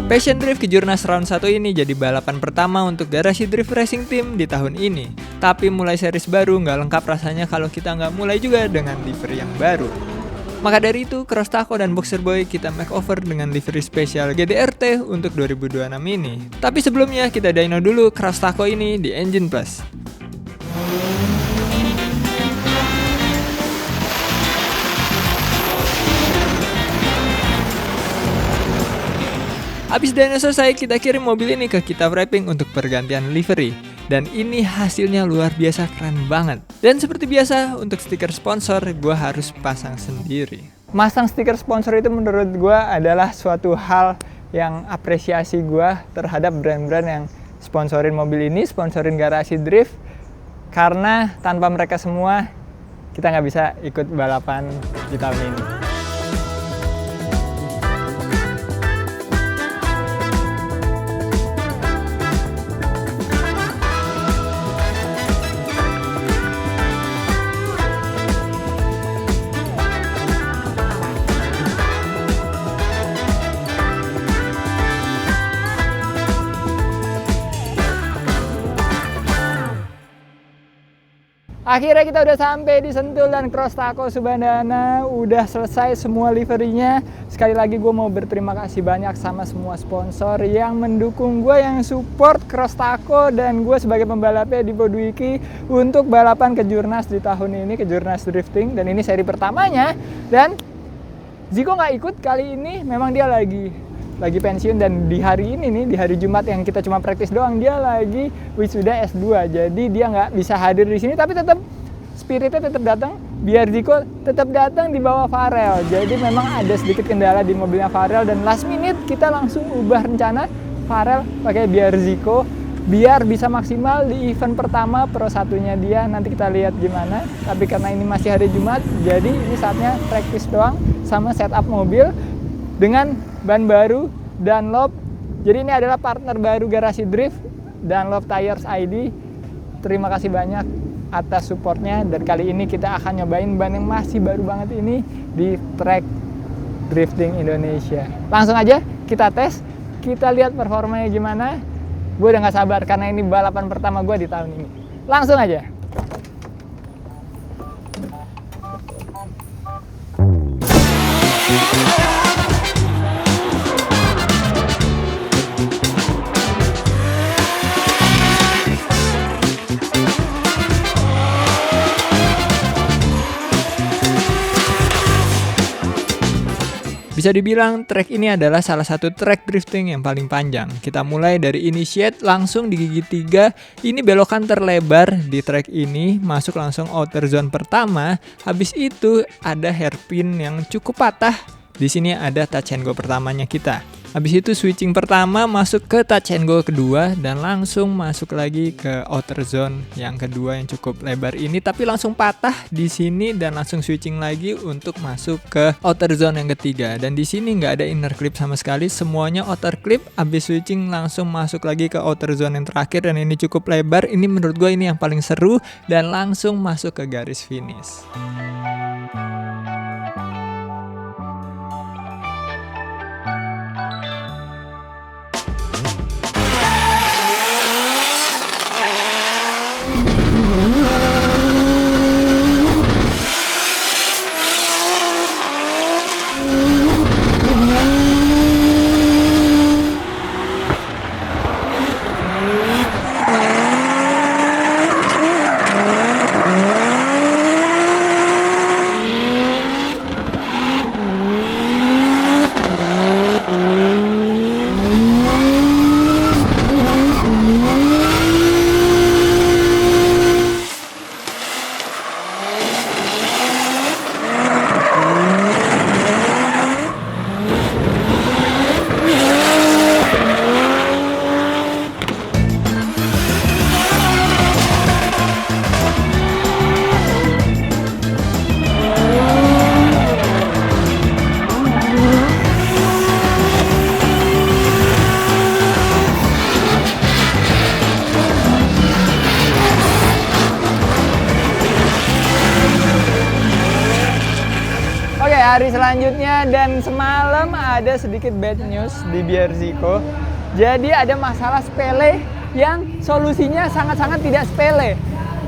Passion Drift Kejurnas Round 1 ini jadi balapan pertama untuk Garasi Drift Racing Team di tahun ini. Tapi mulai series baru nggak lengkap rasanya kalau kita nggak mulai juga dengan livery yang baru. Maka dari itu, Cross Taco dan Boxer Boy kita makeover dengan livery spesial GDRT untuk 2026 ini. Tapi sebelumnya kita dyno dulu Cross Taco ini di Engine Plus. Abis dyno selesai, kita kirim mobil ini ke Kita Wrapping untuk pergantian livery. Dan ini hasilnya luar biasa keren banget. Dan seperti biasa, untuk stiker sponsor, gue harus pasang sendiri. Masang stiker sponsor itu menurut gue adalah suatu hal yang apresiasi gue terhadap brand-brand yang sponsorin mobil ini, sponsorin Garasi Drift. Karena tanpa mereka semua, kita nggak bisa ikut balapan di tahun ini. Akhirnya kita udah sampai di Sentul dan Cross Taco Subandana. Udah selesai semua liverinya. Sekali lagi gue mau berterima kasih banyak sama semua sponsor yang mendukung gue, yang support Cross Taco dan gue sebagai pembalapnya di Podwiki untuk balapan Kejurnas di tahun ini, Kejurnas Drifting. Dan ini seri pertamanya. Dan Ziko nggak ikut kali ini, memang dia lagi pensiun, dan di hari ini nih, di hari Jumat yang kita cuma praktis doang, dia lagi wisuda S2. Jadi dia nggak bisa hadir di sini, tapi tetap spiritnya tetap datang biar Ziko tetap datang di bawah Farel. Jadi memang ada sedikit kendala di mobilnya Farel dan last minute kita langsung ubah rencana Farel pakai biar Ziko biar bisa maksimal di event pertama Pro 1-nya dia. Nanti kita lihat gimana. Tapi karena ini masih hari Jumat, jadi ini saatnya praktis doang sama setup mobil dengan ban baru Dunlop. Jadi ini adalah partner baru Garasi Drift, Dunlop Tires ID. Terima kasih banyak atas supportnya, dan kali ini kita akan nyobain ban yang masih baru banget ini di track drifting Indonesia. Langsung aja kita tes, kita lihat performanya gimana. Gue udah gak sabar karena ini balapan pertama gue di tahun ini. Langsung aja. Bisa dibilang trek ini adalah salah satu trek drifting yang paling panjang. Kita mulai dari initiate langsung di gigi 3. Ini belokan terlebar di trek ini, masuk langsung outer zone pertama. Habis itu ada hairpin yang cukup patah. Di sini ada touch and go pertamanya kita. Habis itu switching pertama masuk ke touch and go kedua dan langsung masuk lagi ke outer zone yang kedua yang cukup lebar ini, tapi langsung patah di sini dan langsung switching lagi untuk masuk ke outer zone yang ketiga. Dan di sini nggak ada inner clip sama sekali, semuanya outer clip. Habis switching langsung masuk lagi ke outer zone yang terakhir dan ini cukup lebar. Ini menurut gue ini yang paling seru dan langsung masuk ke garis finish. hari selanjutnya, dan semalam ada sedikit bad news di BRZiko. Jadi ada masalah sepele yang solusinya sangat-sangat tidak sepele,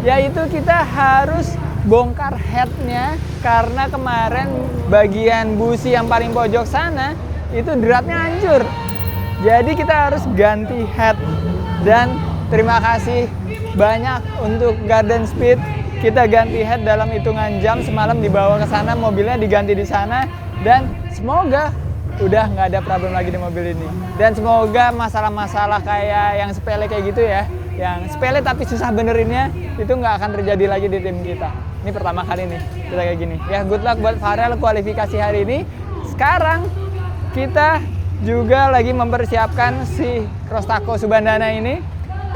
yaitu kita harus bongkar headnya karena kemarin bagian busi yang paling pojok sana itu dratnya hancur. Jadi kita harus ganti head, dan terima kasih banyak untuk Garden Speed. Kita ganti head dalam hitungan jam, semalam dibawa ke sana, mobilnya diganti di sana, dan semoga udah nggak ada problem lagi di mobil ini. Dan semoga masalah-masalah kayak yang sepele kayak gitu ya, yang sepele tapi susah benerinnya, itu nggak akan terjadi lagi di tim kita. Ini pertama kali nih kita kayak gini. Ya good luck buat Farel kualifikasi hari ini. Sekarang kita juga lagi mempersiapkan si Cross Taco Subandana ini,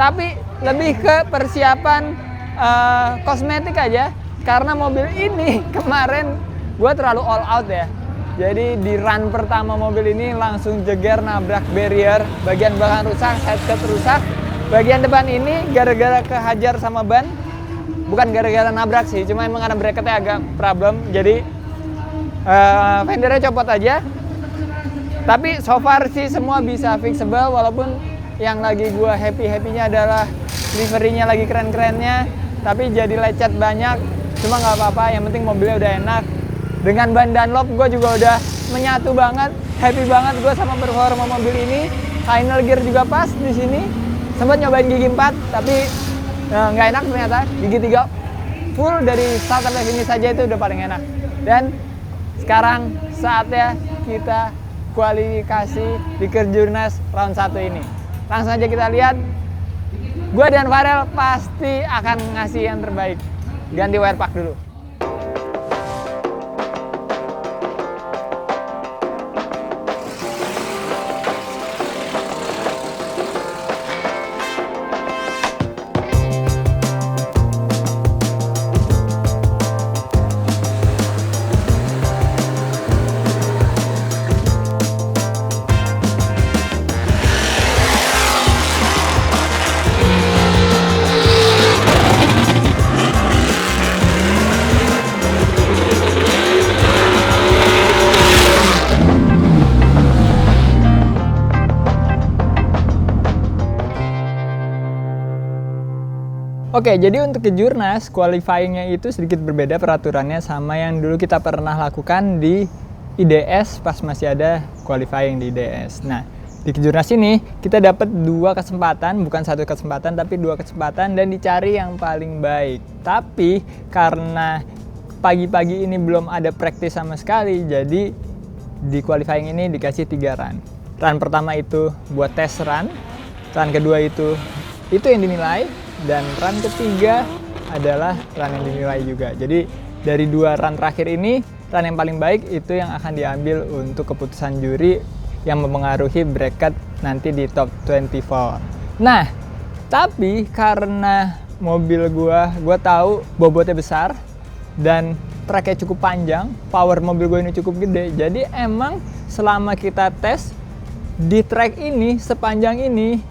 tapi lebih ke persiapan kosmetik aja, karena mobil ini kemarin gue terlalu all out ya. Jadi di run pertama mobil ini langsung jeger nabrak barrier, bagian belakang rusak, headset rusak, bagian depan ini gara-gara kehajar sama ban, bukan gara-gara nabrak sih, cuma emang karena bracketnya agak problem, jadi fendernya copot aja. Tapi so far sih semua bisa fixable, walaupun yang lagi gue happy-happynya adalah liverynya lagi keren-kerennya, tapi jadi lecet banyak. Cuma nggak apa-apa, yang penting mobilnya udah enak. Dengan ban Dunlop gue juga udah menyatu banget, happy banget gue sama performa mobil ini. Final gear juga pas di sini. Sempat nyobain gigi 4, tapi nggak enak ternyata. Gigi 3 full dari start sampai finish saja itu udah paling enak. Dan sekarang saatnya kita kualifikasi di Kejurnas round 1 ini. Langsung aja kita lihat. Gue dan Farel pasti akan ngasih yang terbaik. Ganti wire pack dulu. Oke, jadi untuk Kejurnas, qualifying-nya itu sedikit berbeda peraturannya sama yang dulu kita pernah lakukan di IDS pas masih ada qualifying di IDS. Nah, di Kejurnas ini kita dapat 2 kesempatan, bukan 1 kesempatan tapi 2 kesempatan, dan dicari yang paling baik. Tapi karena pagi-pagi ini belum ada praktis sama sekali, jadi di qualifying ini dikasih 3 run. Run pertama itu buat tes run kedua itu yang dinilai, dan run ketiga adalah run yang dinilai juga. Jadi dari 2 run terakhir ini, run yang paling baik itu yang akan diambil untuk keputusan juri yang mempengaruhi bracket nanti di top 24. Nah, tapi karena mobil gua tahu bobotnya besar dan tracknya cukup panjang, power mobil gue ini cukup gede, jadi emang selama kita tes di track ini sepanjang ini,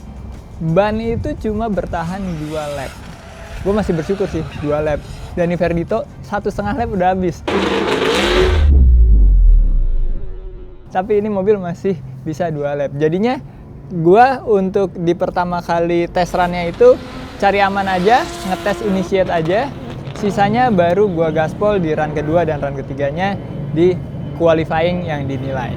ban itu cuma bertahan 2 lap. Gue masih bersyukur sih 2 lap. Dani Ferdito 1,5 lap udah habis. Tapi ini mobil masih bisa 2 lap. Jadinya gue untuk di pertama kali tes run-nya itu cari aman aja, ngetes initiate aja. Sisanya baru gue gaspol di run kedua dan run ketiganya di qualifying yang dinilai.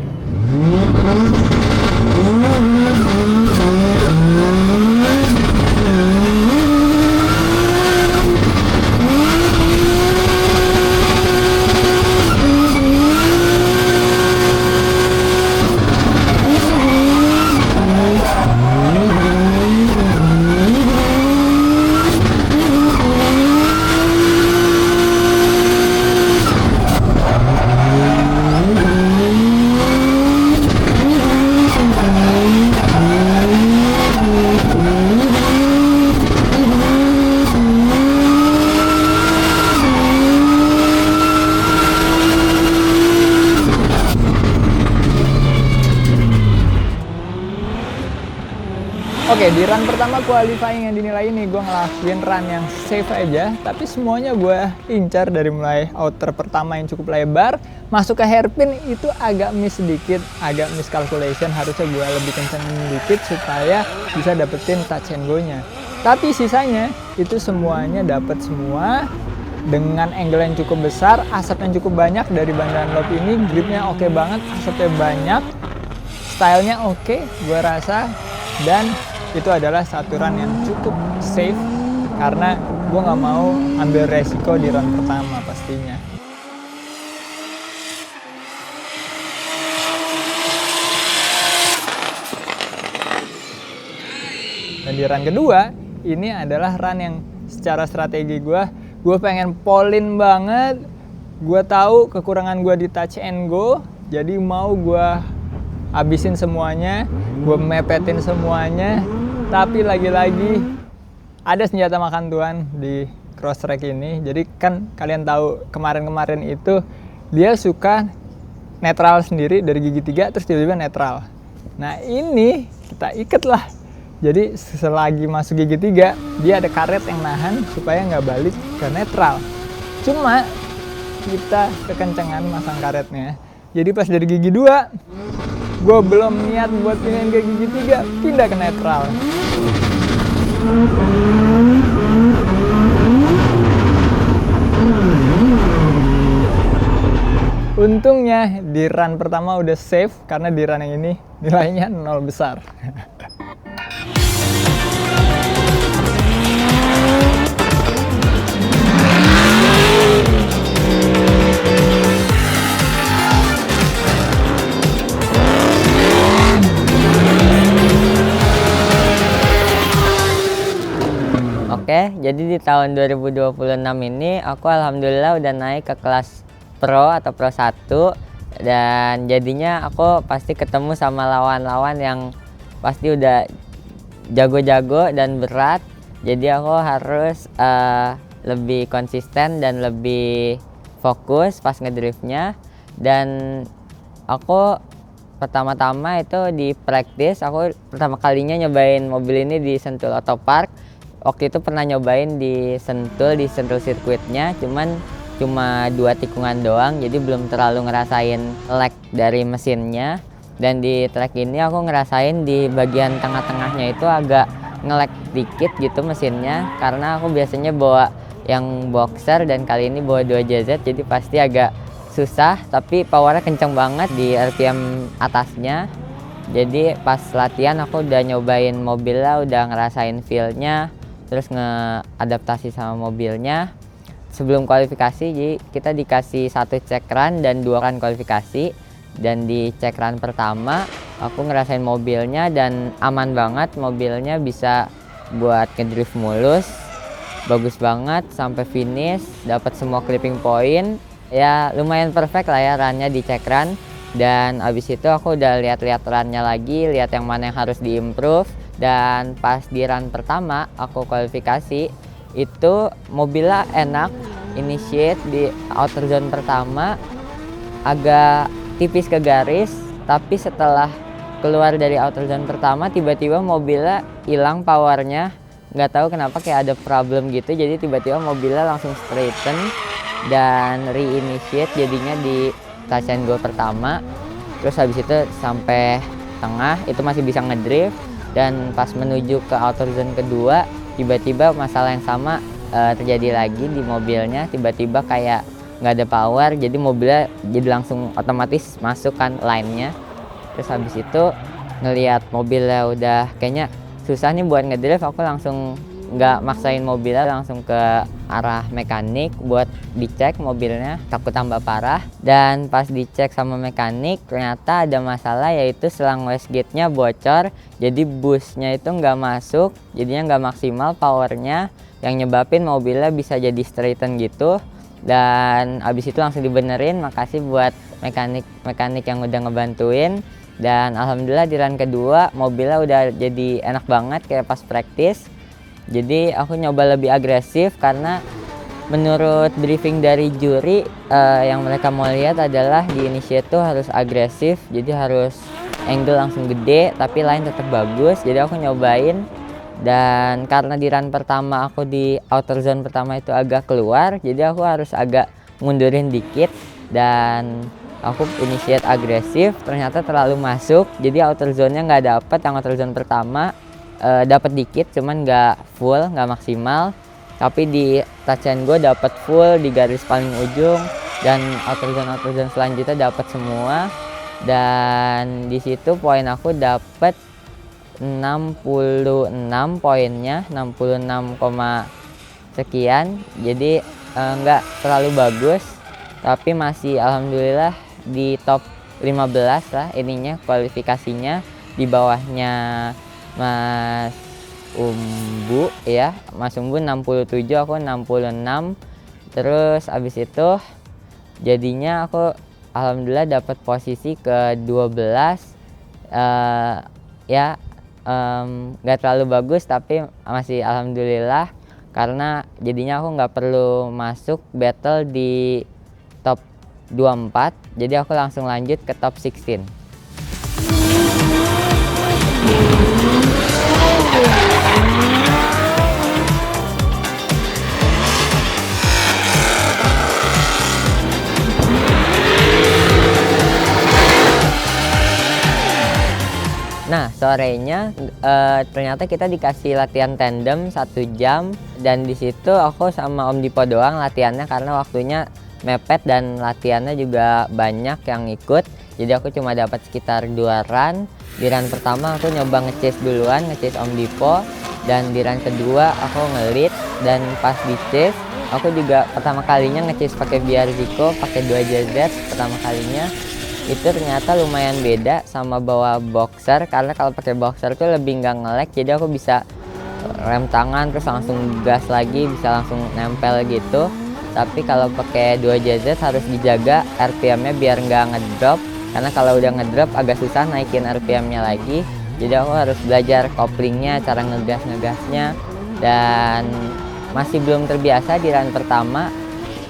Oke, di run pertama qualifying yang dinilai ini gue ngelakuin run yang safe aja, tapi semuanya gue incar dari mulai outer pertama yang cukup lebar, masuk ke hairpin itu agak miss sedikit, agak miscalculation, harusnya gue lebih kenceng dikit supaya bisa dapetin touch and go-nya. Tapi sisanya itu semuanya dapet semua dengan angle yang cukup besar, asap yang cukup banyak dari ban Dunlop ini, gripnya oke banget, asapnya banyak, stylenya oke, gue rasa, dan itu adalah satu run yang cukup safe karena gue nggak mau ambil resiko di run pertama pastinya. Dan di run kedua, ini adalah run yang secara strategi gue pengen polin banget. Gue tahu kekurangan gue di touch and go, jadi mau gue habisin semuanya, gue mepetin semuanya. Tapi lagi-lagi ada senjata makan tuan di Crosstrek ini. Jadi kan kalian tahu kemarin-kemarin itu dia suka netral sendiri dari gigi 3 terus tiba-tiba netral. Nah ini kita ikat lah. Jadi selagi masuk gigi 3 dia ada karet yang nahan supaya nggak balik ke netral. Cuma kita kekencengan masang karetnya. Jadi pas dari gigi 2 gue belum niat buat pindahin ke gigi 3, pindah ke netral. Untungnya di run pertama udah safe karena di run yang ini nilainya 0 besar. Oke, jadi di tahun 2026 ini aku alhamdulillah udah naik ke kelas Pro atau Pro 1 dan jadinya aku pasti ketemu sama lawan-lawan yang pasti udah jago-jago dan berat. Jadi aku harus lebih konsisten dan lebih fokus pas ngedriftnya. Dan aku pertama-tama itu di practice, aku pertama kalinya nyobain mobil ini di Sentul Auto Park. Waktu itu pernah nyobain di Sentul sirkuitnya, cuma 2 tikungan doang, jadi belum terlalu ngerasain lag dari mesinnya. Dan di track ini aku ngerasain di bagian tengah-tengahnya itu agak nge-lag dikit gitu mesinnya, karena aku biasanya bawa yang boxer dan kali ini bawa 2JZ, jadi pasti agak susah, tapi powernya kenceng banget di RPM atasnya. Jadi pas latihan aku udah nyobain mobilnya, udah ngerasain feel-nya, terus ngeadaptasi sama mobilnya. Sebelum kualifikasi, jadi kita dikasih 1 cek run dan 2 run kualifikasi. Dan di cek run pertama, aku ngerasain mobilnya dan aman banget. Mobilnya bisa buat ngedrift mulus, bagus banget sampai finish, dapat semua clipping point. Ya lumayan perfect lah ya runnya di cek run. Dan abis itu aku udah lihat-lihat runnya lagi, lihat yang mana yang harus diimprove. Dan pas di run pertama aku kualifikasi, itu mobilnya enak, initiate di outer zone pertama agak tipis ke garis, tapi setelah keluar dari outer zone pertama tiba-tiba mobilnya hilang powernya, nggak tahu kenapa kayak ada problem gitu, jadi tiba-tiba mobilnya langsung straighten dan reinitiate jadinya di touch and go pertama. Terus habis itu sampai tengah itu masih bisa ngedrift, dan pas menuju ke outer zone kedua tiba-tiba masalah yang sama terjadi lagi di mobilnya, tiba-tiba kayak nggak ada power, jadi mobilnya jadi langsung otomatis masuk kan line-nya. Terus habis itu ngelihat mobilnya udah kayaknya susah nih buat ngedrift, aku langsung nggak maksain mobilnya, langsung ke arah mekanik buat dicek mobilnya, takut tambah parah. Dan pas dicek sama mekanik ternyata ada masalah, yaitu selang wastegate-nya bocor, jadi busnya itu nggak masuk, jadinya nggak maksimal powernya, yang nyebabin mobilnya bisa jadi straighten gitu. Dan abis itu langsung dibenerin. Makasih buat mekanik yang udah ngebantuin. Dan alhamdulillah di run kedua mobilnya udah jadi enak banget kayak pas practice. Jadi aku nyoba lebih agresif karena menurut briefing dari juri yang mereka mau lihat adalah di initiate tuh harus agresif, jadi harus angle langsung gede tapi line tetap bagus, jadi aku nyobain. Dan karena di run pertama aku di outer zone pertama itu agak keluar, jadi aku harus agak mundurin dikit dan aku initiate agresif, ternyata terlalu masuk, jadi outer zone-nya nggak dapet. Yang outer zone pertama dapat dikit, cuman nggak full, nggak maksimal. Tapi di touch-in gue dapat full di garis paling ujung, dan outer zone selanjutnya dapat semua. Dan di situ poin aku dapat 66 poinnya, 66, sekian. Jadi nggak terlalu bagus, tapi masih alhamdulillah di top 15 lah ininya kualifikasinya, di bawahnya Mas Umbu ya. Mas Umbu 67, aku 66. Terus abis itu jadinya aku alhamdulillah dapat posisi ke 12. Ya nggak terlalu bagus tapi masih alhamdulillah, karena jadinya aku nggak perlu masuk battle di top 24, jadi aku langsung lanjut ke top 16. Nah, sorenya ternyata kita dikasih latihan tandem 1 jam, dan di situ aku sama Om Dipo doang latihannya karena waktunya mepet dan latihannya juga banyak yang ikut. Jadi aku cuma dapat sekitar 2 run. Di run pertama aku nyoba nge-chase duluan, nge-chase Om Dipo, dan di run kedua aku nge-lead. Dan pas di chase aku juga pertama kalinya nge-chase pakai Biarziko, pakai 2 JZ pertama kalinya. Itu ternyata lumayan beda sama bawa boxer, karena kalau pakai boxer tuh lebih nggak nge-lag, jadi aku bisa rem tangan terus langsung gas lagi, bisa langsung nempel gitu. Tapi kalau pakai 2 JZ harus dijaga RPM-nya biar nggak ngedrop, karena kalau udah ngedrop agak susah naikin RPM-nya lagi. Jadi aku harus belajar couplingnya, cara ngegasnya, dan masih belum terbiasa di run pertama.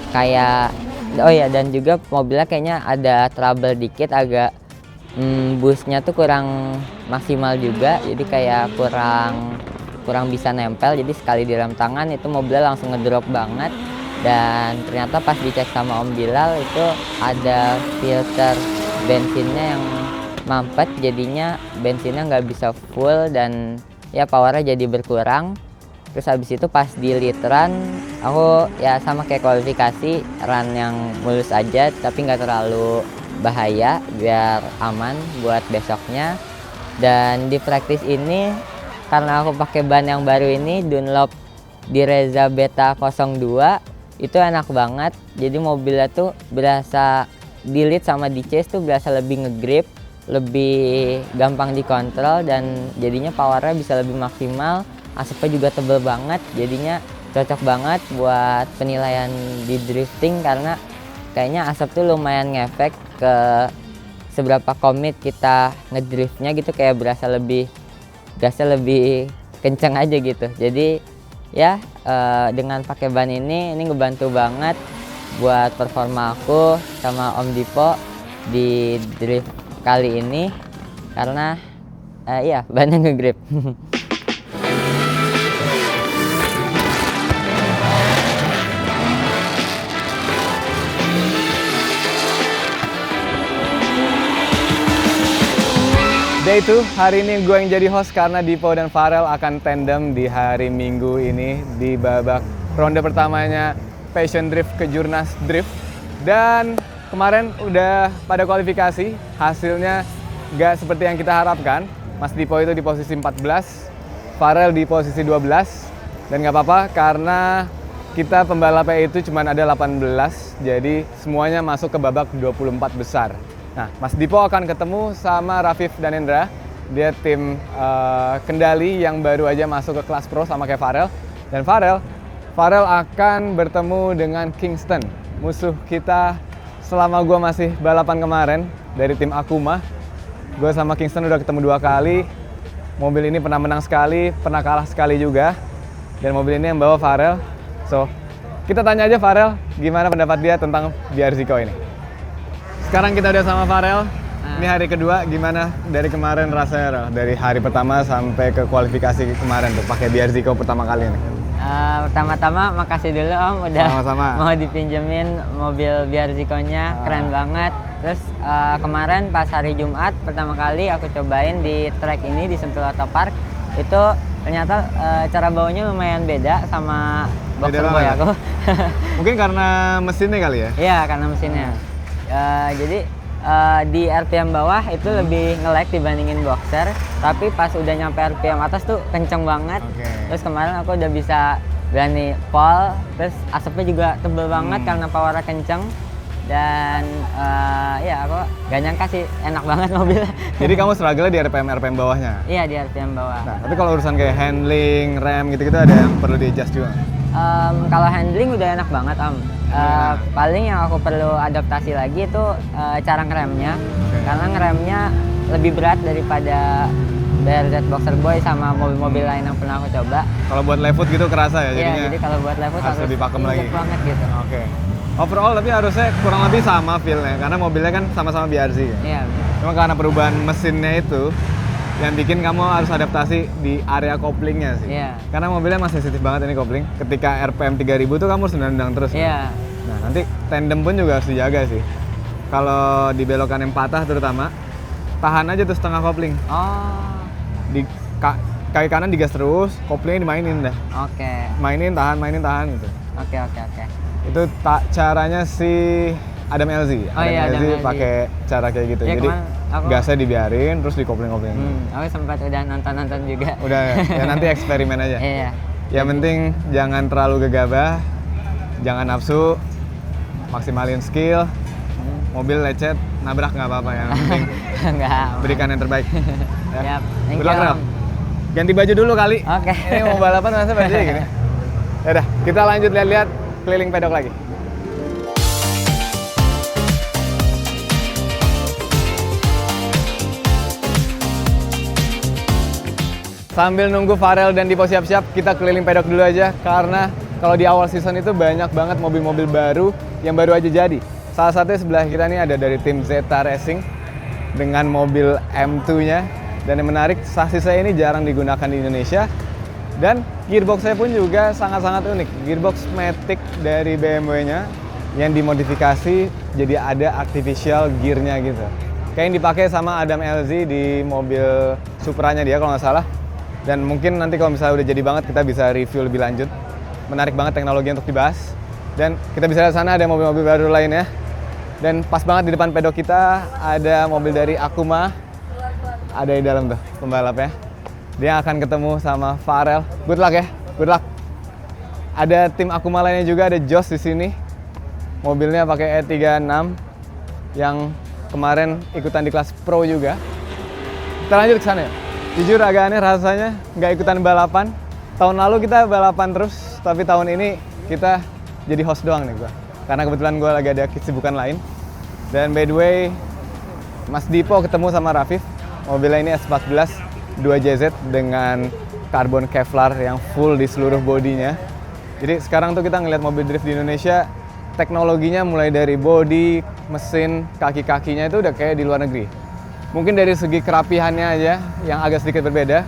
Kayak oh ya, dan juga mobilnya kayaknya ada trouble dikit, agak boostnya tuh kurang maksimal juga, jadi kayak kurang bisa nempel. Jadi sekali direm tangan itu mobilnya langsung ngedrop banget. Dan ternyata pas dicek sama Om Bilal itu ada filter bensinnya yang mampet, jadinya bensinnya nggak bisa full dan ya powernya jadi berkurang. Terus habis itu pas di lead run aku ya sama kayak kualifikasi, run yang mulus aja tapi nggak terlalu bahaya biar aman buat besoknya. Dan di praktis ini karena aku pakai ban yang baru ini, Dunlop Direza Beta 02, itu enak banget. Jadi mobilnya tuh berasa di lead sama di chase tuh berasa lebih ngegrip, lebih gampang dikontrol, dan jadinya powernya bisa lebih maksimal. Asapnya juga tebel banget, jadinya cocok banget buat penilaian di drifting, karena kayaknya asap tuh lumayan ngefek ke seberapa komit kita ngedriftnya gitu, kayak berasa lebih gasnya lebih kenceng aja gitu. Jadi ya dengan pakai ban ini ngebantu banget buat performa aku sama Om Dipo di drift kali ini, karena iya bannya ngegrip. Day 2, hari ini gue yang jadi host karena Dipo dan Farel akan tandem di hari Minggu ini di babak ronde pertamanya Passion Drift Kejurnas Drift. Dan kemarin udah pada kualifikasi, hasilnya gak seperti yang kita harapkan. Mas Dipo itu di posisi 14, Farel di posisi 12. Dan gak apa-apa karena kita pembalapnya itu cuma ada 18, jadi semuanya masuk ke babak 24 besar. Nah, Mas Dipo akan ketemu sama Rafif dan Endra. Dia tim kendali yang baru aja masuk ke kelas pro sama kayak Farel. Dan Farel akan bertemu dengan Kingston, musuh kita selama gue masih balapan kemarin dari tim Akuma. Gue sama Kingston udah ketemu 2 kali. Mobil ini pernah menang sekali, pernah kalah sekali juga. Dan mobil ini yang bawa Farel. So, kita tanya aja Farel gimana pendapat dia tentang Biarziko ini. Sekarang kita udah sama Farel. Ini hari kedua, gimana dari kemarin rasanya, Ral? Dari hari pertama sampai ke kualifikasi kemarin tuh, pakai BRZ pertama kali nih. Pertama-tama makasih dulu Om udah Sama-sama. mau dipinjemin mobil BRZ-nya, keren banget. Terus kemarin pas hari Jumat pertama kali aku cobain di track ini di Sentul Auto Park, itu ternyata cara bawanya lumayan beda sama boxer Beda boy banget. aku. Mungkin karena mesinnya kali ya? Iya, karena mesinnya. Jadi di RPM bawah itu lebih nge-lag dibandingin boxer, tapi pas udah nyampe RPM atas tuh kenceng banget. Oke. Terus kemarin aku udah bisa berani pole, terus asapnya juga tebel banget karena powernya kenceng. Dan ya aku gak nyangka sih enak banget mobilnya. Jadi kamu struggle di RPM bawahnya? Iya, di RPM bawah. Nah, tapi kalau urusan kayak handling, rem gitu-gitu ada yang perlu di-adjust juga? Kalau handling udah enak banget Om. Paling yang aku perlu adaptasi lagi itu cara ngeremnya. Karena ngeremnya lebih berat daripada BRZ Boxer Boy sama mobil-mobil lain yang pernah aku coba. Kalau buat lefoot gitu kerasa ya Iya, jadinya? jadi kalau buat level harus lebih pakem lagi. banget gitu. Oke. Overall tapi harusnya kurang lebih sama feel-nya, karena mobilnya kan sama-sama BRZ ya? Iya. Cuma karena perubahan mesinnya itu yang bikin kamu harus adaptasi di area koplingnya sih. Iya. Karena mobilnya masih sensitif banget ini kopling. Ketika RPM 3000 tuh kamu harus nendang terus. Iya. Nah, nanti tandem pun juga harus dijaga sih. Kalau di belokan yang patah terutama, tahan aja tuh setengah kopling. Oh. Di kaki kanan digas terus, koplingnya dimainin dah. Oke. Mainin tahan gitu. Oke. Itu caranya si Adam LZ. Oh iya, Adam LZ. Pakai cara kayak gitu. Ya, Jadi kemarin aku- gasnya dibiarin terus dikopling-kopling. Aku sempat udah nonton juga. Udah ya nanti eksperimen aja. Iya. Yang penting jangan terlalu gegabah, jangan nafsu, maksimalin skill. Mobil lecet, nabrak nggak apa-apa, yang penting Enggak. berikan yang terbaik. Yap. Thank Good luck, you, Ral. Om. Ganti baju dulu kali. Oke. Ini mau balapan masa bajunya gini. Yaudah, kita lanjut lihat-lihat keliling pedok lagi. Sambil nunggu Farel dan Dipo siap-siap, kita keliling pedok dulu aja. Karena kalau di awal season itu banyak banget mobil-mobil baru yang baru aja jadi. Salah satunya sebelah kita nih ada dari tim Zeta Racing dengan mobil M2-nya. Dan yang menarik, sasis-nya ini jarang digunakan di Indonesia. Dan gearbox-nya pun juga sangat-sangat unik. Gearbox Matic dari BMW-nya yang dimodifikasi jadi ada artificial gear-nya gitu. Kayak yang dipakai sama Adam LZ di mobil Supra-nya dia kalau nggak salah. Dan mungkin nanti kalau misalnya udah jadi banget kita bisa review lebih lanjut. Menarik banget teknologi untuk dibahas. Dan kita bisa lihat sana ada mobil-mobil baru lainnya. Dan pas banget di depan pedok kita ada mobil dari Akuma. Ada di dalam tuh pembalapnya. Dia akan ketemu sama Farel. Good luck ya, good luck. Ada tim Akuma lainnya juga, ada Josh di sini. Mobilnya pakai E36 yang kemarin ikutan di kelas Pro juga. Kita lanjut ke sana ya. Jujur agak aneh rasanya nggak ikutan balapan. Tahun lalu kita balapan terus, tapi tahun ini kita jadi host doang nih gua. Karena kebetulan gua lagi ada kesibukan lain. Dan by the way, Mas Dipo ketemu sama Rafif. Mobilnya ini S14 2JZ dengan karbon Kevlar yang full di seluruh bodinya. Jadi sekarang tuh kita ngeliat mobil drift di Indonesia, teknologinya mulai dari body, mesin, kaki-kakinya itu udah kayak di luar negeri. Mungkin dari segi kerapihannya aja yang agak sedikit berbeda.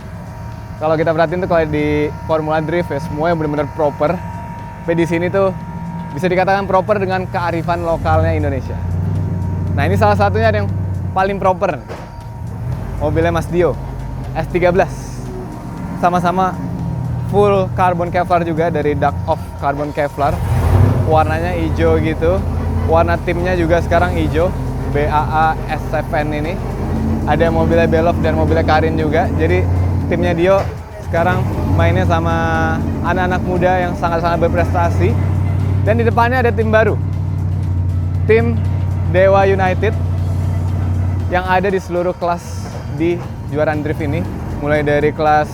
Kalau kita perhatiin tuh kalau di Formula Drift ya semuanya benar-benar proper. Tapi di sini tuh bisa dikatakan proper dengan kearifan lokalnya Indonesia. Nah ini salah satunya yang paling proper. Mobilnya Mas Dio, S13. Sama-sama full carbon Kevlar juga dari Duck Off Carbon Kevlar. Warnanya hijau gitu. Warna timnya juga sekarang hijau. BAA S7 ini. Ada mobilnya Belov dan mobilnya Karin juga. Jadi timnya Dio sekarang mainnya sama anak-anak muda yang sangat-sangat berprestasi. Dan di depannya ada tim baru. Tim Dewa United yang ada di seluruh kelas di kejuaraan drift ini. Mulai dari kelas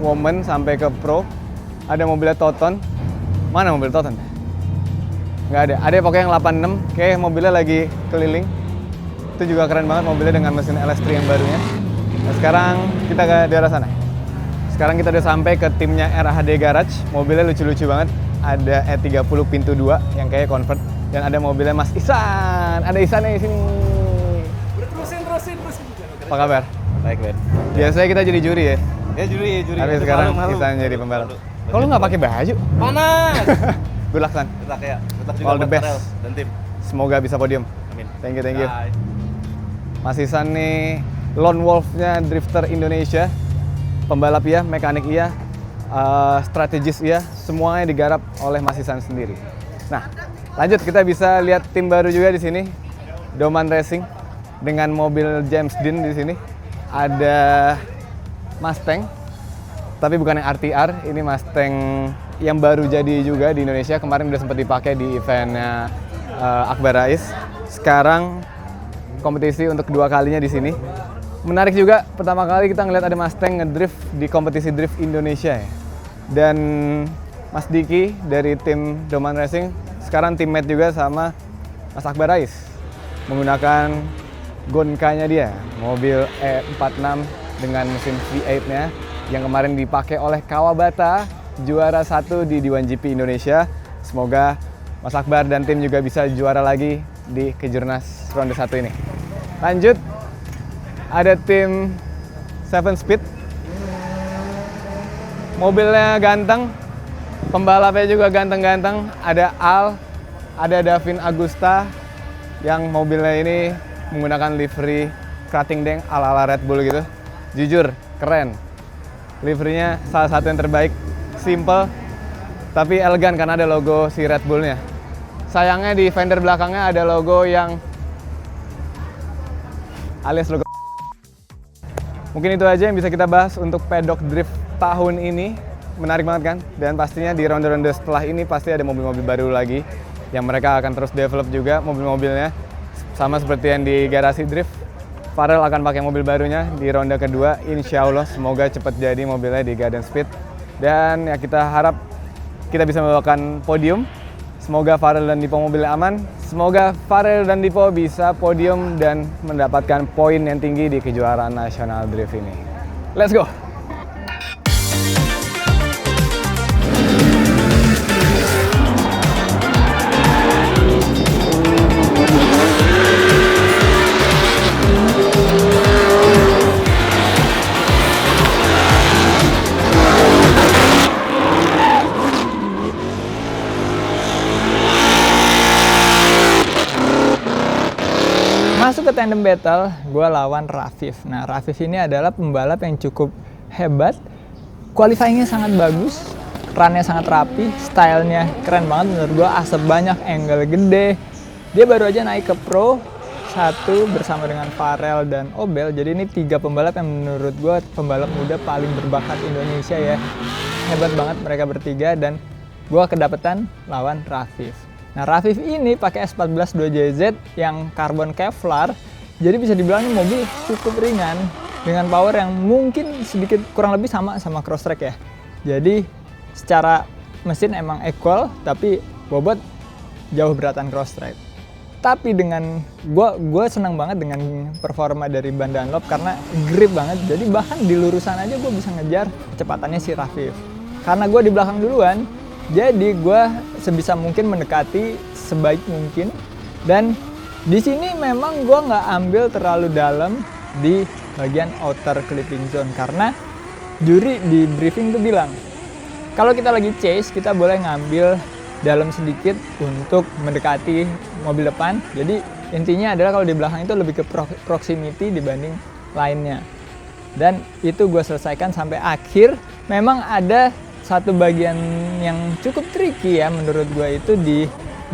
Women sampai ke Pro. Ada mobilnya Toton. Mana mobil Toton? Nggak ada. Ada pokoknya yang 86. Kayak mobilnya lagi keliling. Itu juga keren banget mobilnya dengan mesin LS3 yang barunya. Nah, sekarang kita ke daerah sana. Sekarang kita udah sampai ke timnya RHD Garage. Mobilnya lucu-lucu banget. Ada E30 pintu 2 yang kayak convert. Dan ada mobilnya Mas Ihsan. Ada Ihsannya di sini. Terusin Apa kabar? Baik, Ben. Biasanya kita jadi juri ya, Ya juri. tapi sekarang kita jadi pembalap. Kalau lu nggak pakai baju? Panas. Good luck, San. Good luck ya. Good luck juga All the buat best. Farel dan tim. Semoga bisa podium. Amin. Thank you. Bye. Mas Ihsan nih lone wolf-nya drifter Indonesia. Pembalap iya, mekanik iya, strategis iya, semuanya digarap oleh Mas Ihsan sendiri. Nah, lanjut kita bisa lihat tim baru juga di sini. Doman Racing dengan mobil James Dean di sini. Ada Mustang, tapi bukan yang RTR, ini Mustang yang baru jadi juga di Indonesia. Kemarin udah sempat dipakai di eventnya Akbar Rais. Sekarang kompetisi untuk kedua kalinya di sini. Menarik juga, pertama kali kita ngeliat ada Mustang ngedrift di kompetisi drift Indonesia ya. Dan Mas Diki dari tim Doman Racing sekarang teammate juga sama Mas Akbar Rais menggunakan Gonka-nya dia, mobil E46 dengan mesin V8-nya yang kemarin dipakai oleh Kawabata, juara 1 di D1 GP Indonesia. Semoga Mas Akbar dan tim juga bisa juara lagi di Kejurnas ronde 1 ini. Lanjut, ada tim 7 Speed. Mobilnya ganteng, pembalapnya juga ganteng-ganteng. Ada Al, ada Davin Agusta yang mobilnya ini menggunakan livery Krating Deng ala-ala Red Bull gitu. Jujur, keren. Liverynya salah satu yang terbaik. Simple, tapi elegan karena ada logo si Red Bullnya. Sayangnya di fender belakangnya ada logo yang alias logo. Mungkin itu aja yang bisa kita bahas untuk pedok drift tahun ini. Menarik banget kan? Dan pastinya di ronde-ronde setelah ini pasti ada mobil-mobil baru lagi yang mereka akan terus develop juga mobil-mobilnya. Sama seperti yang di garasi drift, Farel akan pakai mobil barunya di ronde kedua. Insya Allah semoga cepat jadi mobilnya di Garden Speed. Dan ya kita harap kita bisa membawakan podium. Semoga Farel dan Dipo mobilnya aman. Semoga Farel dan Dipo bisa podium dan mendapatkan poin yang tinggi di kejuaraan nasional drift ini. Let's go! Masuk ke tandem battle, gue lawan Rafif. Nah, Rafif ini adalah pembalap yang cukup hebat, qualifying-nya sangat bagus, run-nya sangat rapi, style-nya keren banget menurut gue, asap banyak, angle gede. Dia baru aja naik ke Pro 1 bersama dengan Farel dan Obel. Jadi ini 3 pembalap yang menurut gue pembalap muda paling berbakat Indonesia ya. Hebat banget mereka bertiga dan gue kedapetan lawan Rafif. Nah, Rafif ini pakai S14 2JZ yang karbon Kevlar, jadi bisa dibilang ini mobil cukup ringan dengan power yang mungkin sedikit kurang lebih sama Crosstrek ya. Jadi secara mesin emang equal, tapi bobot jauh beratan Crosstrek. Tapi dengan gue senang banget dengan performa dari ban Dunlop karena grip banget. Jadi bahkan di lurusan aja gue bisa ngejar kecepatannya si Rafif. Karena gue di belakang duluan, jadi gue sebisa mungkin mendekati sebaik mungkin. Dan di sini memang gue nggak ambil terlalu dalam di bagian outer clipping zone karena juri di briefing tuh bilang kalau kita lagi chase kita boleh ngambil dalam sedikit untuk mendekati mobil depan. Jadi intinya adalah kalau di belakang itu lebih ke proximity dibanding lainnya. Dan itu gue selesaikan sampai akhir. Memang ada satu bagian yang cukup tricky ya menurut gue, itu di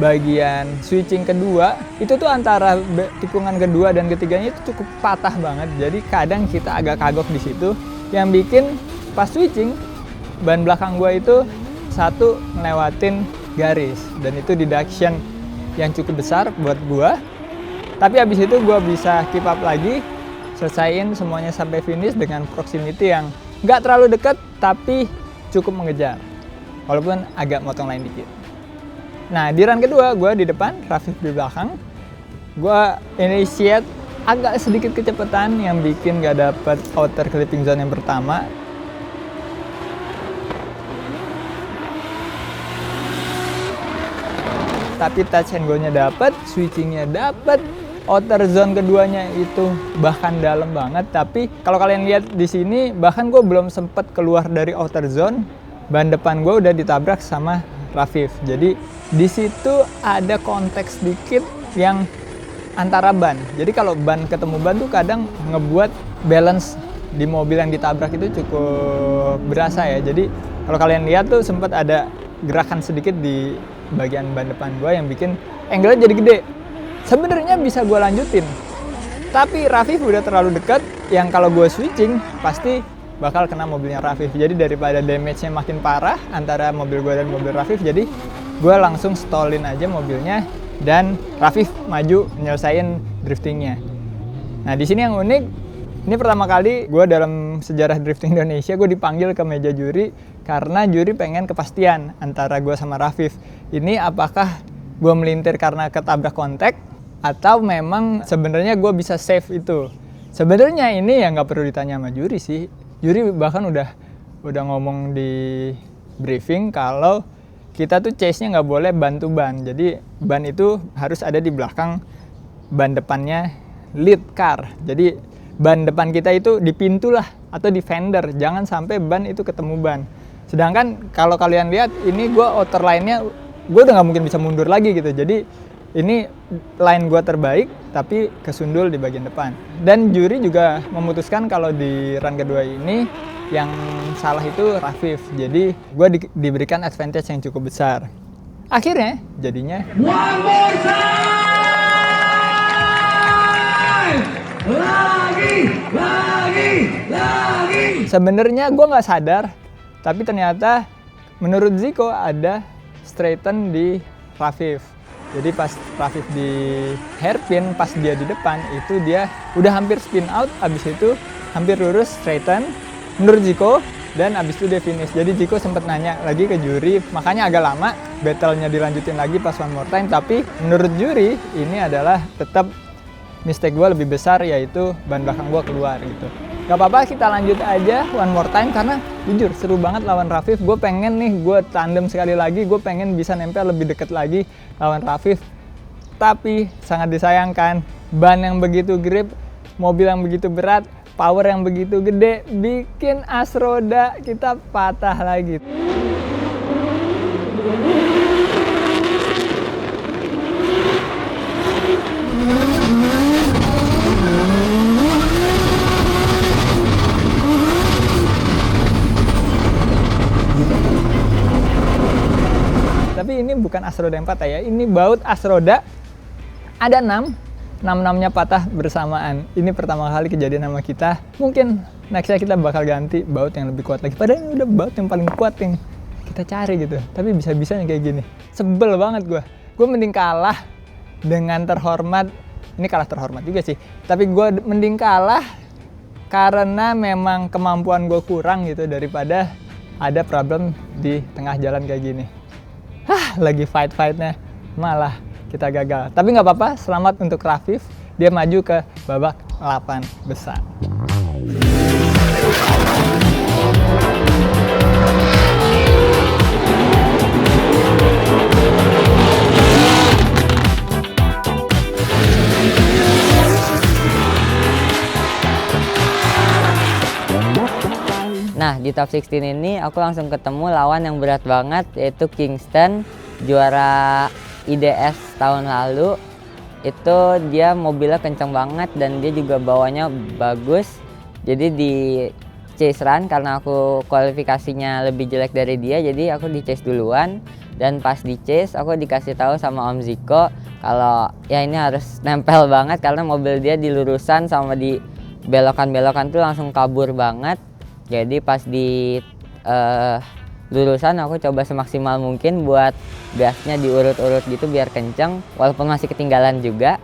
bagian switching kedua. Itu tuh antara tikungan kedua dan ketiganya itu cukup patah banget. Jadi kadang kita agak kagok di situ, yang bikin pas switching ban belakang gue itu satu ngelewatin garis, dan itu deduction yang cukup besar buat gue. Tapi abis itu gue bisa keep up lagi, selesaiin semuanya sampai finish dengan proximity yang nggak terlalu dekat tapi cukup mengejar, walaupun agak motong lain dikit. Nah, di run kedua gue di depan, Rafif di belakang. Gue initiate agak sedikit kecepatan yang bikin gak dapet outer clipping zone yang pertama. Tapi touch and go-nya dapet, switching-nya dapet, outer zone keduanya itu bahkan dalam banget. Tapi kalau kalian lihat di sini, bahkan gue belum sempet keluar dari outer zone, ban depan gue udah ditabrak sama Rafif. Jadi di situ ada konteks sedikit yang antara ban. Jadi kalau ban ketemu ban tuh kadang ngebuat balance di mobil yang ditabrak itu cukup berasa ya. Jadi kalau kalian lihat tuh sempat ada gerakan sedikit di bagian ban depan gue yang bikin angle-nya jadi gede. Sebenarnya bisa gue lanjutin, tapi Rafif udah terlalu dekat yang kalau gue switching pasti bakal kena mobilnya Rafif. Jadi daripada damage-nya makin parah antara mobil gue dan mobil Rafif, jadi gue langsung stallin aja mobilnya dan Rafif maju nyelesain driftingnya. Nah di sini yang unik, ini pertama kali gue dalam sejarah drifting Indonesia gue dipanggil ke meja juri karena juri pengen kepastian antara gue sama Rafif. Ini apakah gue melintir karena ketabrak kontak atau memang sebenarnya gue bisa save itu. Sebenarnya ini ya nggak perlu ditanya sama juri sih. Juri bahkan udah ngomong di briefing kalau kita tuh chase-nya nggak boleh ban to ban. Jadi ban itu harus ada di belakang ban depannya lead car. Jadi ban depan kita itu di pintu lah atau di fender. Jangan sampai ban itu ketemu ban. Sedangkan kalau kalian lihat ini gue outer line-nya gue udah nggak mungkin bisa mundur lagi gitu. Jadi ini line gue terbaik tapi kesundul di bagian depan. Dan juri juga memutuskan kalau di run kedua ini yang salah itu Rafif. Jadi gue diberikan advantage yang cukup besar. Akhirnya jadinya One more time! Lagi! sebenarnya gue nggak sadar, tapi ternyata menurut Zico ada straighten di Rafif. Jadi pas Rafif di hairpin, pas dia di depan, itu dia udah hampir spin out, abis itu hampir lurus straighten menurut Zico, dan abis itu dia finish. Jadi Zico sempat nanya lagi ke juri, makanya agak lama battle-nya dilanjutin lagi pas one more time. Tapi menurut juri, ini adalah tetap mistake gue lebih besar, yaitu ban belakang gue keluar gitu. Gak apa-apa, kita lanjut aja one more time karena jujur seru banget lawan Rafif. Gue pengen nih, gue tandem sekali lagi, gue pengen bisa nempel lebih deket lagi lawan Rafif. Tapi sangat disayangkan, ban yang begitu grip, mobil yang begitu berat, power yang begitu gede, bikin as roda kita patah lagi. Tapi ini bukan as roda yang patah ya, ini baut as roda ada 6-6-nya patah bersamaan. Ini pertama kali kejadian sama kita. Mungkin nextnya kita bakal ganti baut yang lebih kuat lagi. Padahal ini udah baut yang paling kuat yang kita cari gitu. Tapi bisa-bisanya kayak gini. Sebel banget gue. Gue mending kalah dengan terhormat. Ini kalah terhormat juga sih. Tapi gue mending kalah karena memang kemampuan gue kurang gitu daripada ada problem di tengah jalan kayak gini. Lagi fight-fightnya malah kita gagal. Tapi nggak apa-apa, selamat untuk Rafif. Dia maju ke babak 8 besar. Nah, di top 16 ini aku langsung ketemu lawan yang berat banget, yaitu Kingston, juara IDS tahun lalu. Itu dia mobilnya kenceng banget dan dia juga bawanya bagus. Jadi di chase run, karena aku kualifikasinya lebih jelek dari dia, jadi aku di chase duluan. Dan pas di chase aku dikasih tahu sama Om Ziko kalau ya ini harus nempel banget karena mobil dia di lurusan sama di belokan-belokan tuh langsung kabur banget. Jadi pas di lurusan aku coba semaksimal mungkin buat gasnya diurut-urut gitu biar kenceng walaupun masih ketinggalan juga.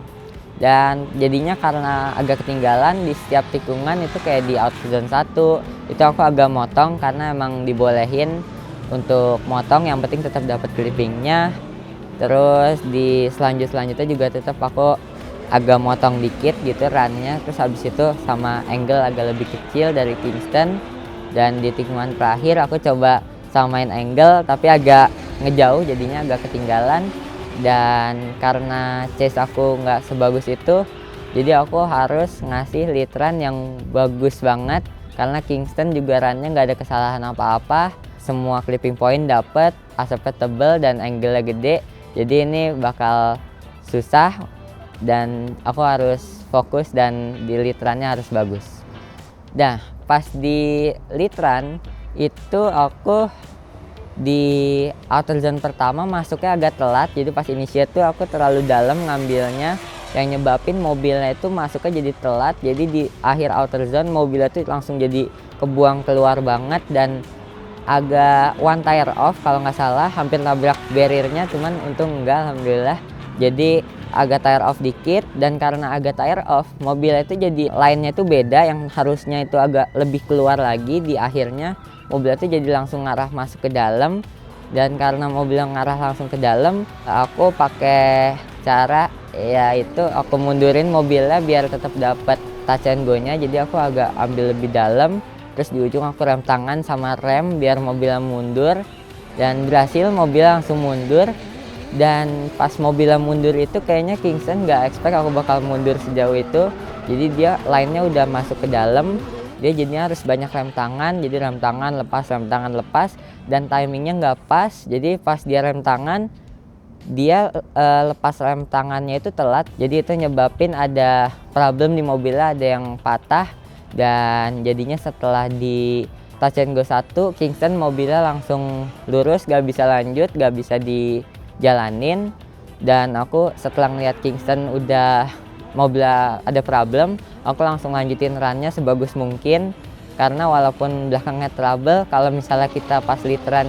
Dan jadinya karena agak ketinggalan di setiap tikungan itu kayak di out zone 1 itu aku agak motong karena emang dibolehin untuk motong, yang penting tetap dapat clippingnya. Terus di selanjutnya juga tetap aku agak motong dikit gitu runnya. Terus habis itu sama angle agak lebih kecil dari Kingston. Dan di tikungan terakhir aku coba samain angle tapi agak ngejauh, jadinya agak ketinggalan. dan karena chase aku nggak sebagus itu, jadi aku harus ngasih lead run yang bagus banget karena Kingston juga runnya nggak ada kesalahan apa-apa, semua clipping point dapet, asapnya tebel dan angle-nya gede, jadi ini bakal susah dan aku harus fokus dan di lead runnya harus bagus. Nah, pas di lead run itu aku di outer zone pertama masuknya agak telat, jadi pas initiate tuh aku terlalu dalam ngambilnya yang nyebabin mobilnya itu masuknya jadi telat, jadi di akhir outer zone mobilnya tuh langsung jadi kebuang keluar banget dan agak one tire off kalau nggak salah, hampir nabrak barriernya, cuman untung enggak alhamdulillah. Jadi agak tire off dikit, dan karena agak tire off mobilnya itu jadi line-nya itu beda, yang harusnya itu agak lebih keluar lagi di akhirnya mobilnya itu jadi langsung ngarah masuk ke dalam, dan karena mobil yang ngarah langsung ke dalam aku pakai cara yaitu aku mundurin mobilnya biar tetap dapat touch and go-nya, jadi aku agak ambil lebih dalam, terus di ujung aku rem tangan sama rem biar mobilnya mundur, dan berhasil mobilnya langsung mundur. Dan pas mobilnya mundur itu kayaknya Kingston nggak expect aku bakal mundur sejauh itu, jadi dia line-nya udah masuk ke dalam, dia jadinya harus banyak rem tangan, jadi rem tangan lepas, dan timingnya nggak pas, jadi pas dia rem tangan dia lepas rem tangannya itu telat, jadi itu nyebabin ada problem di mobilnya, ada yang patah, dan jadinya setelah di touch and go 1 Kingston mobilnya langsung lurus, gak bisa lanjut, gak bisa dijalanin. Dan aku setelah ngeliat Kingston udah mobilnya ada problem, aku langsung lanjutin runnya sebagus mungkin, karena walaupun belakangnya trouble, kalau misalnya kita pas lead run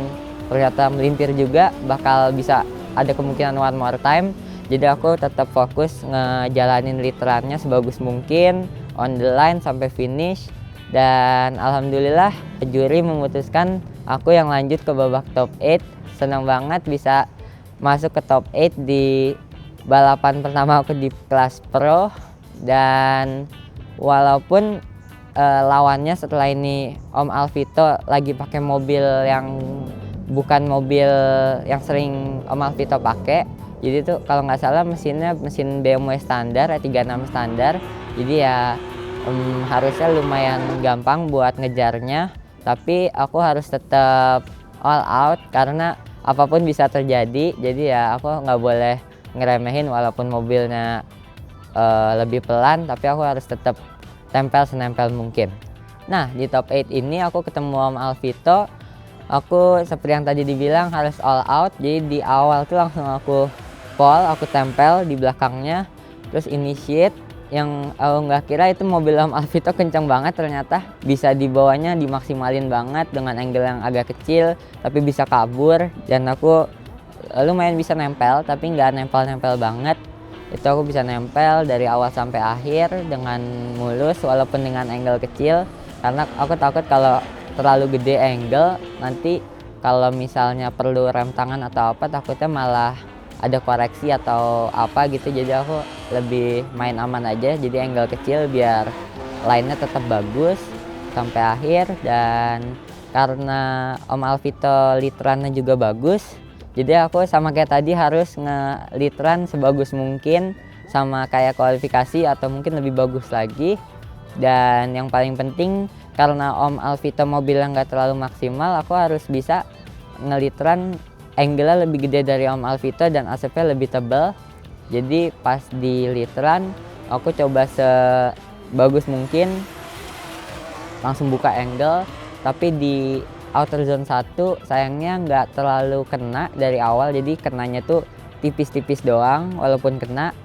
ternyata melintir juga bakal bisa ada kemungkinan one more time. Jadi aku tetap fokus ngejalanin lead runnya sebagus mungkin on the line sampai finish, dan alhamdulillah juri memutuskan aku yang lanjut ke babak top 8. Senang banget bisa masuk ke top 8 di balapan pertama aku di kelas pro, dan walaupun lawannya setelah ini Om Alvito lagi pakai mobil yang bukan mobil yang sering Om Alvito pakai, jadi tuh kalau nggak salah mesinnya mesin BMW standar, 36 standar, jadi ya harusnya lumayan gampang buat ngejarnya, tapi aku harus tetap all out karena apapun bisa terjadi, jadi ya aku nggak boleh ngeremehin walaupun mobilnya lebih pelan, tapi aku harus tetap tempel senempel mungkin. Nah, di top 8 ini aku ketemu Om Alvito, aku seperti yang tadi dibilang harus all out, jadi di awal tuh langsung aku pole, aku tempel di belakangnya, terus initiate, yang aku nggak kira itu mobil Om Alvito kencang banget, ternyata bisa dibawanya dimaksimalin banget dengan angle yang agak kecil tapi bisa kabur, dan aku lumayan bisa nempel tapi nggak nempel-nempel banget. Itu aku bisa nempel dari awal sampai akhir dengan mulus walaupun dengan angle kecil, karena aku takut kalau terlalu gede angle nanti kalau misalnya perlu rem tangan atau apa takutnya malah ada koreksi atau apa gitu, jadi aku lebih main aman aja, jadi angle kecil biar line-nya tetap bagus sampai akhir. Dan karena Om Alvito lead run-nya juga bagus, jadi aku sama kayak tadi harus nge-lead run sebagus mungkin, sama kayak kualifikasi atau mungkin lebih bagus lagi. Dan yang paling penting karena Om Alvito mobilnya nggak terlalu maksimal, aku harus bisa nge-lead run angle-nya lebih gede dari Om Alvito dan asapnya lebih tebal. Jadi pas di lead run aku coba sebagus mungkin langsung buka angle, tapi di outer zone 1 sayangnya nggak terlalu kena dari awal, jadi kenanya tuh tipis-tipis doang walaupun kena.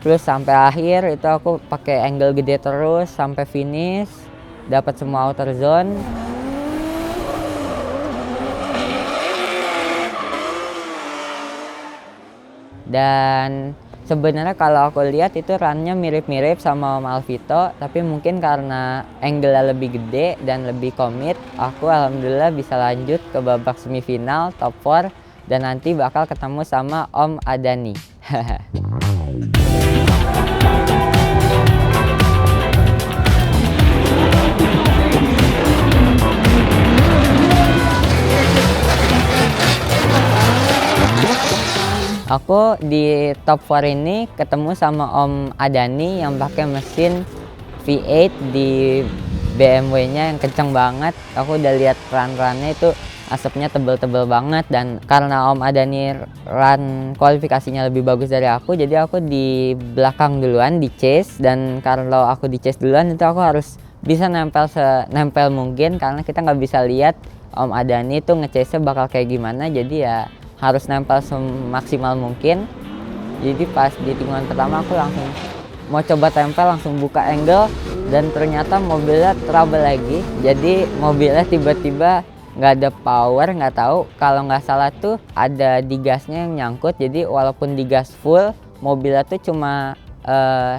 Terus sampai akhir itu aku pakai angle gede terus sampai finish, dapat semua outer zone. Dan sebenarnya kalau aku lihat itu runnya mirip-mirip sama Om Alvito, tapi mungkin karena angle-nya lebih gede dan lebih komit, aku alhamdulillah bisa lanjut ke babak semifinal top 4 dan nanti bakal ketemu sama Om Adani. Aku di top 4 ini ketemu sama Om Adani yang pakai mesin V8 di BMW-nya yang kenceng banget. Aku udah lihat run-runnya itu asapnya tebel-tebel banget, dan karena Om Adani run kualifikasinya lebih bagus dari aku, jadi aku di belakang duluan di chase, dan kalau aku di chase duluan itu aku harus bisa nempel mungkin karena kita nggak bisa lihat Om Adani tuh nge-chase bakal kayak gimana, jadi ya harus nempel semaksimal mungkin. Jadi pas di tikungan pertama aku langsung mau coba tempel, langsung buka angle, dan ternyata mobilnya trouble lagi. Jadi mobilnya tiba-tiba nggak ada power, nggak tahu, kalau nggak salah tuh ada di gasnya yang nyangkut. Jadi walaupun digas full, mobilnya tuh cuma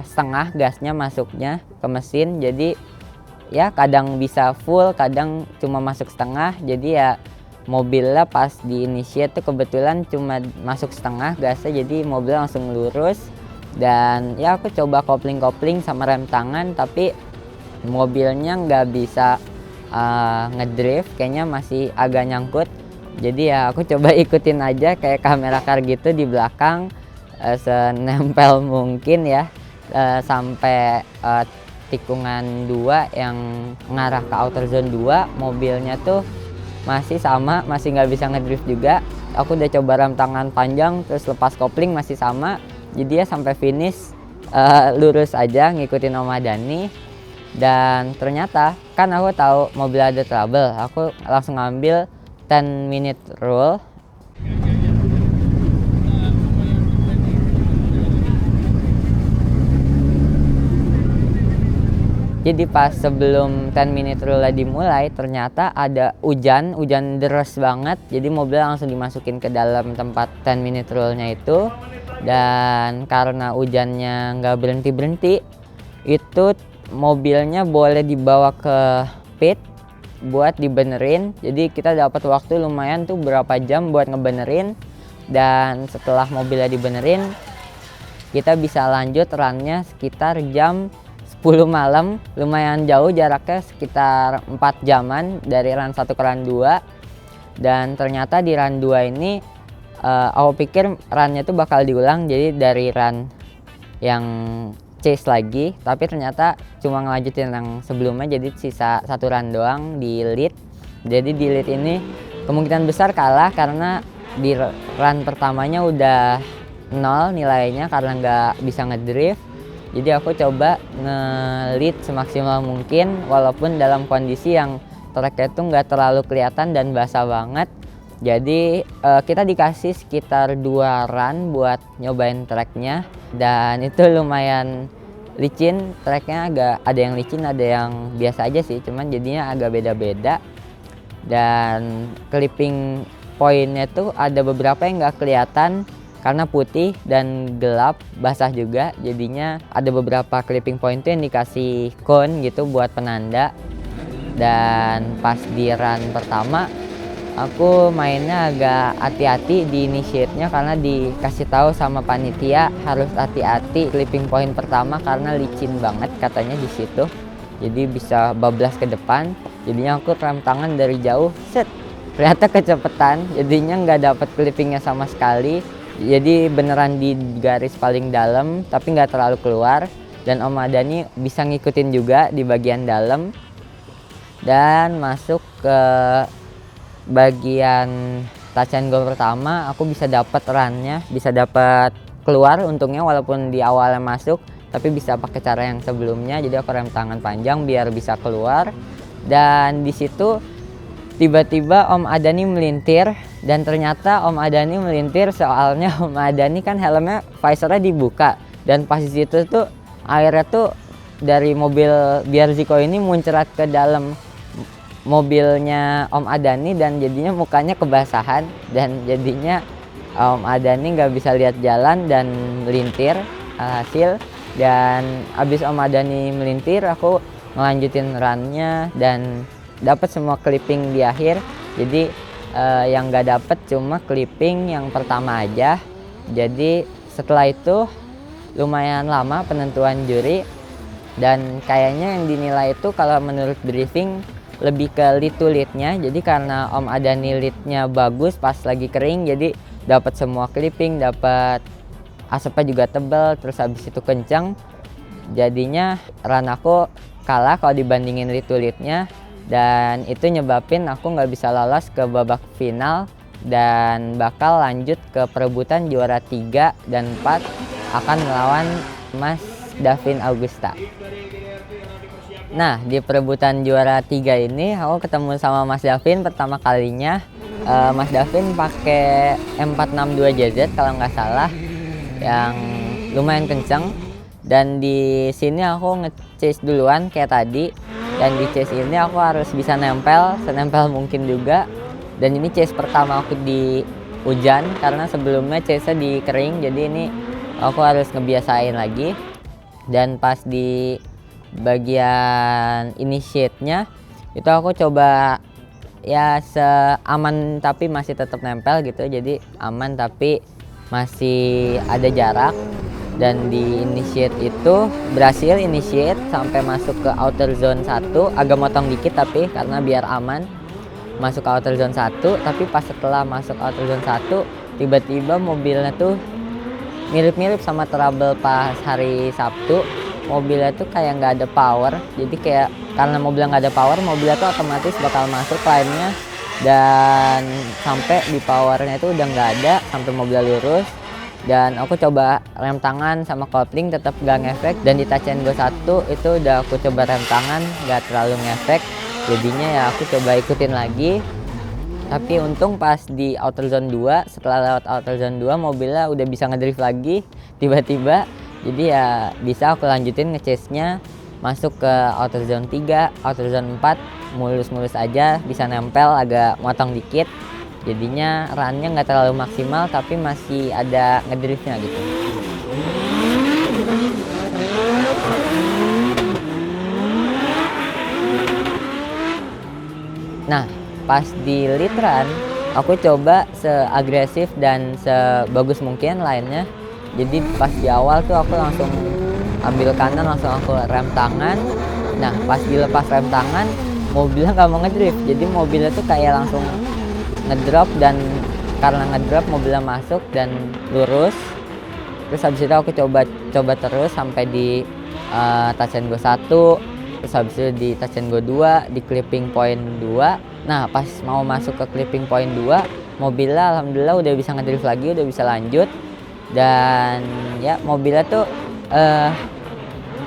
setengah gasnya masuknya ke mesin. Jadi ya kadang bisa full, kadang cuma masuk setengah. Jadi ya mobilnya pas di initiate tuh kebetulan cuma masuk setengah gasnya, jadi mobilnya langsung lurus. Dan ya aku coba kopling sama rem tangan, tapi mobilnya nggak bisa ngedrift, kayaknya masih agak nyangkut. Jadi ya aku coba ikutin aja kayak kamera car gitu di belakang, senempel mungkin ya, sampai tikungan 2 yang ngarah ke outer zone 2, mobilnya tuh masih sama, masih nggak bisa ngedrift juga. Aku udah coba rem tangan panjang terus lepas kopling masih sama, jadi ya sampai finish lurus aja ngikutin Om Adani. Dan ternyata kan aku tahu mobil ada trouble, aku langsung ngambil 10 minute rule. Jadi pas sebelum 10 minute rule dimulai, ternyata ada hujan deras banget. Jadi mobil langsung dimasukin ke dalam tempat 10 minute rule-nya itu. Dan karena hujannya nggak berhenti-berhenti, itu mobilnya boleh dibawa ke pit buat dibenerin. Jadi kita dapat waktu lumayan tuh berapa jam buat ngebenerin. Dan setelah mobilnya dibenerin, kita bisa lanjut run-nya sekitar jam 10 malam, lumayan jauh jaraknya, sekitar 4 jaman dari run 1 ke run 2. Dan ternyata di run 2 ini aku pikir runnya tuh bakal diulang, jadi dari run yang chase lagi, tapi ternyata cuma ngelanjutin yang sebelumnya, jadi sisa 1 run doang di lead. Jadi di lead ini kemungkinan besar kalah karena di run pertamanya udah 0 nilainya karena nggak bisa ngedrift. Jadi aku coba nge-lead semaksimal mungkin walaupun dalam kondisi yang tracknya itu nggak terlalu kelihatan dan basah banget. Jadi kita dikasih sekitar 2 run buat nyobain tracknya, dan itu lumayan licin tracknya, agak ada yang licin ada yang biasa aja sih, cuman jadinya agak beda-beda. Dan clipping pointnya tuh ada beberapa yang nggak kelihatan karena putih dan gelap, basah juga, jadinya ada beberapa clipping point yang dikasih cone gitu buat penanda. Dan pas di run pertama aku mainnya agak hati-hati di initiate-nya karena dikasih tahu sama panitia harus hati-hati clipping point pertama karena licin banget katanya di situ. Jadi bisa bablas ke depan. Jadinya aku rem tangan dari jauh, set, ternyata kecepatan, jadinya nggak dapat clippingnya sama sekali. Jadi beneran di garis paling dalam tapi nggak terlalu keluar, dan Om Adani bisa ngikutin juga di bagian dalam. Dan masuk ke bagian touch and go pertama, aku bisa dapat runnya, bisa dapat keluar untungnya walaupun di awalnya masuk, tapi bisa pakai cara yang sebelumnya. Jadi aku rem tangan panjang biar bisa keluar. Dan di situ tiba-tiba Om Adani melintir, dan ternyata Om Adani melintir soalnya Om Adani kan helmnya visornya dibuka, dan pas di situ tuh airnya tuh dari mobil Biarziko ini muncrat ke dalam mobilnya Om Adani, dan jadinya mukanya kebasahan, dan jadinya Om Adani nggak bisa lihat jalan dan melintir hasil. Dan abis Om Adani melintir, aku ngelanjutin runnya dan dapat semua clipping di akhir. Jadi yang nggak dapat cuma clipping yang pertama aja. Jadi setelah itu lumayan lama penentuan juri, dan kayaknya yang dinilai itu kalau menurut briefing lebih ke lead to leadnya. Jadi karena Om Adani leadnya bagus pas lagi kering, jadi dapat semua clipping, dapat asapnya juga tebal, terus habis itu kencang. Jadinya run aku kalah kalau dibandingin lead to leadnya, dan itu nyebabin aku nggak bisa lolos ke babak final dan bakal lanjut ke perebutan juara 3 dan 4 akan melawan Mas Davin Augusta. Nah, di perebutan juara 3 ini aku ketemu sama Mas Davin pertama kalinya. Mas Davin pakai M462JZ kalau nggak salah, yang lumayan kencang. Dan di sini aku nge-chase duluan kayak tadi. Dan di chase ini aku harus bisa nempel, senempel mungkin juga. Dan ini chase pertama aku di hujan, karena sebelumnya chase-nya di kering, jadi ini aku harus ngebiasain lagi. Dan pas di bagian initiate-nya itu aku coba ya seaman tapi masih tetap nempel gitu, jadi aman tapi masih ada jarak. Dan di initiate itu berhasil initiate sampai masuk ke outer zone 1, agak motong dikit tapi karena biar aman masuk ke outer zone 1. Tapi pas setelah masuk outer zone 1 tiba-tiba mobilnya tuh mirip-mirip sama trouble pas hari Sabtu. Mobilnya tuh kayak nggak ada power, jadi kayak karena mobilnya nggak ada power, mobilnya tuh otomatis bakal masuk lainnya, dan sampai di powernya itu udah nggak ada sampai mobilnya lurus. Dan aku coba rem tangan sama kopling tetap gak ngefek, dan di Touch and Go 1 itu udah aku coba rem tangan gak terlalu ngefek, jadinya ya aku coba ikutin lagi. Tapi untung pas di outer zone 2, setelah lewat outer zone 2 mobilnya udah bisa ngedrift lagi tiba-tiba, jadi ya bisa aku lanjutin nge-chase-nya masuk ke outer zone 3, outer zone 4 mulus-mulus aja, bisa nempel agak motong dikit. Jadinya run-nya nggak terlalu maksimal tapi masih ada ngedriftnya gitu. Nah, pas di lead run aku coba seagresif dan sebagus mungkin lainnya. Jadi pas di awal tuh aku langsung ambil kanan, langsung aku rem tangan. Nah, pas dilepas rem tangan mobilnya nggak mau ngedrift, jadi mobilnya tuh kayak langsung ngedrop, dan karena ngedrop mobilnya masuk dan lurus. Terus habis itu aku coba terus sampai di Touch and Go 1, terus habis itu di Touch and Go 2, di clipping point 2. Nah, pas mau masuk ke clipping point 2 mobilnya alhamdulillah udah bisa ngedrift lagi, udah bisa lanjut. Dan ya mobilnya tuh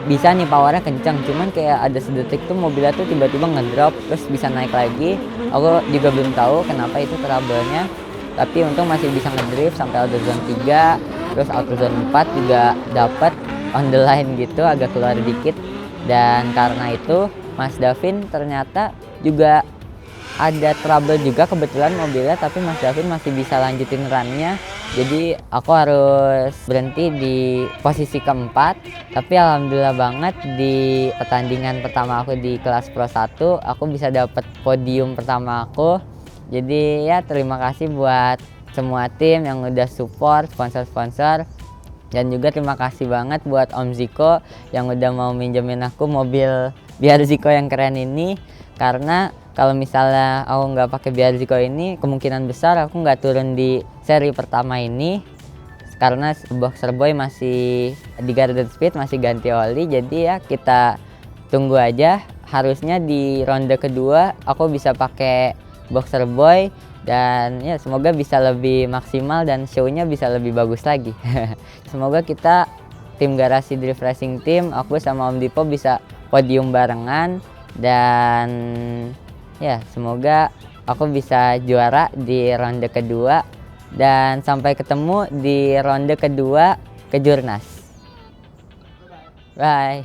bisa nih powernya kencang, cuman kayak ada sedetik tuh mobilnya tuh tiba-tiba ngedrop terus bisa naik lagi. Aku juga belum tahu kenapa itu trouble-nya, tapi untung masih bisa ngedrift sampai outer zone 3, terus outer zone 4 juga dapat on the line gitu, agak keluar dikit. Dan karena itu Mas Davin ternyata juga ada trouble juga kebetulan mobilnya, tapi Mas Davin masih bisa lanjutin run-nya. Jadi aku harus berhenti di posisi keempat, tapi alhamdulillah banget di pertandingan pertama aku di kelas Pro 1 aku bisa dapat podium pertama aku. Jadi ya terima kasih buat semua tim yang udah support, sponsor-sponsor, dan juga terima kasih banget buat Om Ziko yang udah mau minjemin aku mobil Biar Ziko yang keren ini. Karena kalau misalnya aku nggak pakai Biar Ziko ini, kemungkinan besar aku nggak turun di seri pertama ini, karena Boxer Boy masih di Garden Speed, masih ganti oli. Jadi ya kita tunggu aja, harusnya di ronde kedua aku bisa pakai Boxer Boy, dan ya semoga bisa lebih maksimal dan show-nya bisa lebih bagus lagi. Semoga kita tim Garasi Drift Racing Team, aku sama Om Dipo bisa podium barengan, dan ya semoga aku bisa juara di ronde kedua, dan sampai ketemu di ronde kedua Kejurnas. Bye.